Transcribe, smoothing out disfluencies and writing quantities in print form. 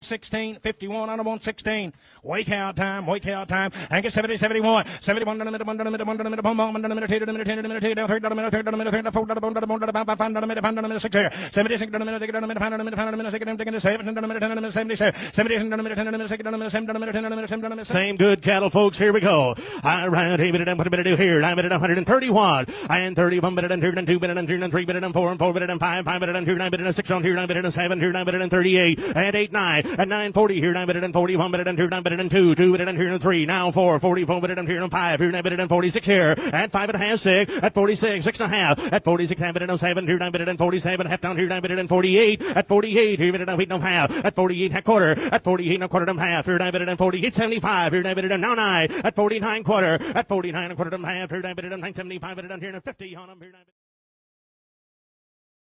16, 51 on 116. Wake out time. And get 70, 71, 71 down the middle, 1 down the middle, 1 down the middle, 1 down the middle, 2 down the middle, 2 down the middle, 3 down the middle, 3 down the middle, 4 down the middle, 4 down the middle, 5 down the middle, 5 down the middle, 6 here. 76 down the middle, 5 down the middle, 5 down the middle, 5 down the middle, 6 down the middle, 7 down the middle, 10 down the middle, 77, 78 down the middle, 10 down the middle, 6 down the middle, 7 down the middle, 10 down the middle, 10 down the middle, 7 down the middle. Same good cattle, folks. Here we go. All right, hey, what a minute do here. 931 and 31 minute and 2 and 2 minute and 2 and 3 minute and 4 and 4 minute and 5 minute and 2 9 minute and 6 on here 9 minute and 7 here 9 minute and 38 and 8 9 and 9:40 here 9 minute and 41 minute and 2 9 minute and 2 minute and here and 3 now 4 44 minute and here and 5 here 9 minute and 46 here at 5 and a half 6 at 46 6 and a half at 46 9 minute and 7 here 9 minute and 47 half down here 9 minute and 48 at 48 here minute and 8 and a half at 48 half quarter at 48 and a quarter and a half here 9 minute and 48 75 here 9 minute and now 9 at 49 quarter at 49 and a quarter and a half here 9 minute and 9 75 minute and here and 50 on them here 9